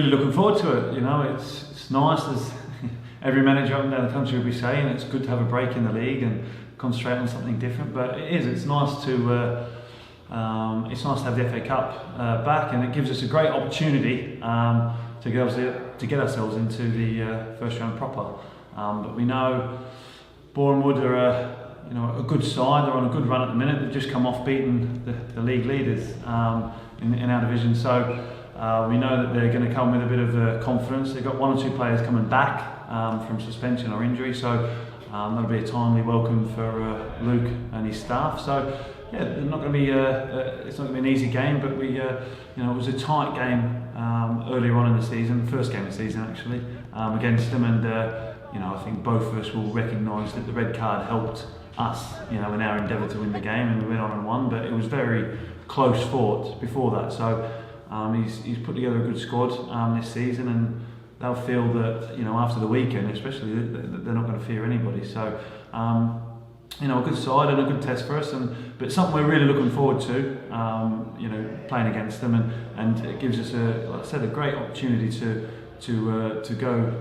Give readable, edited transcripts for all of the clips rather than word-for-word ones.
really looking forward to it. You know, it's nice, as every manager up and down the country will be saying. It's good to have a break in the league and concentrate on something different. But it's nice to have the FA Cup back, and it gives us a great opportunity to get ourselves into the first round proper. But we know Boreham are a good side. They're on a good run at the minute. They've just come off beating the league leaders in our division. So we know that they're going to come with a bit of confidence. They've got one or two players coming back from suspension or injury. So that'll be a timely welcome for Luke and his staff. So yeah, it's not going to be an easy game, but it was a tight game earlier on in the season, the first game of the season actually, against them, and I think both of us will recognise that the red card helped us, in our endeavour to win the game, and we went on and won. But it was very close fought before that. So he's put together a good squad this season, and they'll feel that after the weekend, especially, that they're not going to fear anybody. So. A good side and a good test for us, but something we're really looking forward to. Playing against them, and it gives us a great opportunity to go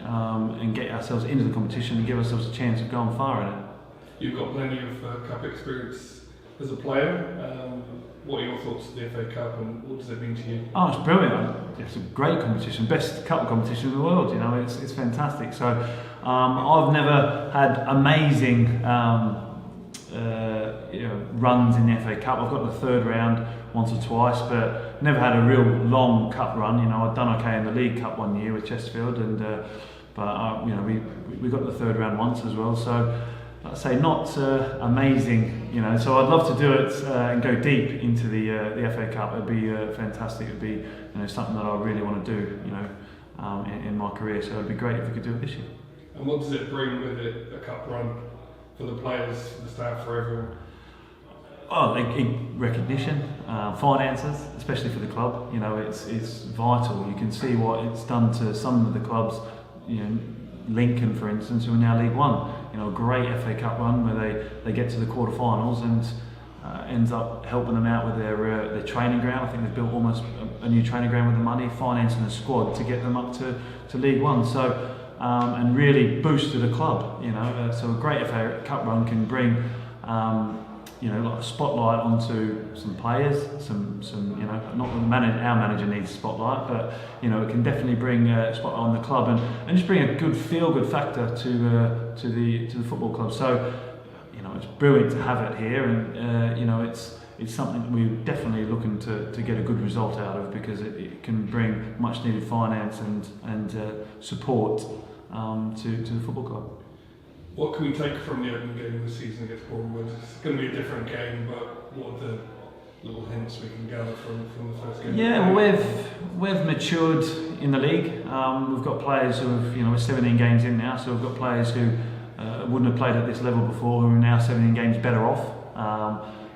and get ourselves into the competition and give ourselves a chance of going far in it. You've got plenty of cup experience as a player. What are your thoughts of the FA Cup, and what does it mean to you? Oh, it's brilliant. It's a great competition, best cup competition in the world. It's fantastic. So I've never had amazing runs in the FA Cup. I've got the third round once or twice, but never had a real long cup run. I'd done okay in the League Cup one year with Chesterfield, but we got the third round once as well. So I'd say not amazing, So I'd love to do it and go deep into the FA Cup. It'd be fantastic. It'd be something that I really want to do, in my career. So it'd be great if we could do it this year. And what does it bring with it, a cup run, for the players, for the staff, for everyone? Oh, recognition, finances, especially for the club. It's vital. You can see what it's done to some of the clubs. Lincoln, for instance, who are now League One. A great FA Cup run where they get to the quarterfinals and ends up helping them out with their training ground. I think they've built almost a new training ground with the money, financing the squad to get them up to League One. So and really boosted a club. So a great FA Cup run can bring like a spotlight onto some players, some not that our manager needs a spotlight, but it can definitely bring a spotlight on the club and just bring a good feel-good factor to the football club. So it's brilliant to have it here, and it's something that we're definitely looking to get a good result out of, because it can bring much needed finance and support to the football club. What can we take from the opening game of the season against Boreham? It's going to be a different game, but what are the little hints we can gather from the first game? Yeah, well, we've matured in the league. We've got players who have, we're 17 games in now, so we've got players who wouldn't have played at this level before, who are now 17 games better off.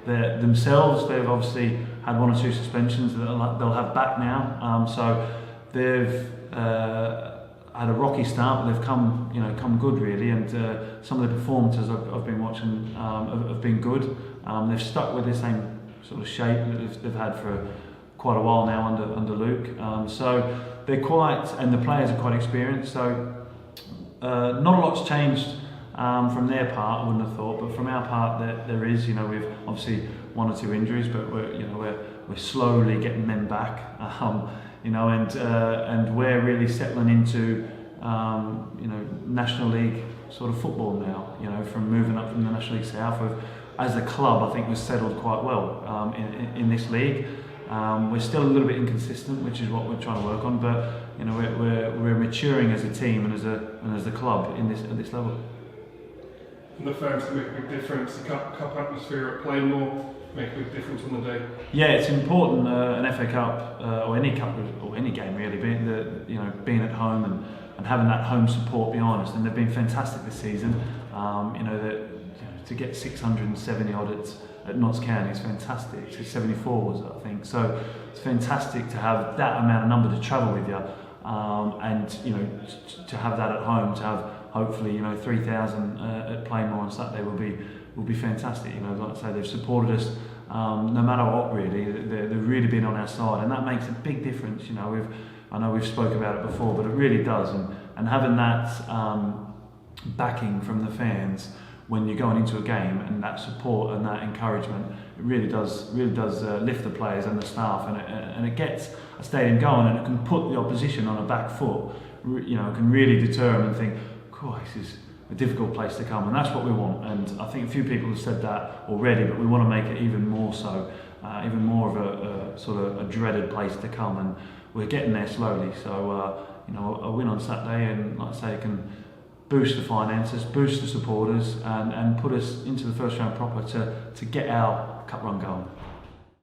They've obviously had one or two suspensions that they'll have back now. So they've had a rocky start, but they've come good really, and some of the performances I've been watching have been good. They've stuck with the same sort of shape that they've had for quite a while now under Luke. So they're and the players are quite experienced. So not a lot's changed from their part, I wouldn't have thought, but from our part there is. We've obviously one or two injuries, but we're slowly getting them back. And we're really settling into National League sort of football now. From moving up from the National League South, as a club, I think we've settled quite well in this league. We're still a little bit inconsistent, which is what we're trying to work on. But we're maturing as a team and as a club at this level. And the fans can make a big difference. The cup atmosphere at Plainmoor make a big difference on the day. Yeah, it's important. An FA Cup or any cup or any game really, being at home and having that home support behind us. And they've been fantastic this season. To get 670 odd at Notts County is fantastic. 674 was it, I think. So it's fantastic to have that amount of number to travel with you, and to have that at home, to have hopefully 3,000 at Plainmoor on Saturday will be fantastic. Like I say, they've supported us no matter what really. They've really been on our side, and that makes a big difference. I know we've spoke about it before, but it really does. And having that backing from the fans when you're going into a game, and that support and that encouragement, it really does lift the players and the staff, and it gets a stadium going, and it can put the opposition on a back foot. You know, it can really deter them and think, "Cool, this is a difficult place to come," and that's what we want. And I think a few people have said that already, but we want to make it even more so, even more of a sort of a dreaded place to come, and we're getting there slowly. So you know, a win on Saturday, and like I say, it can boost the finances, boost the supporters, and put us into the first round proper to get our cup run going.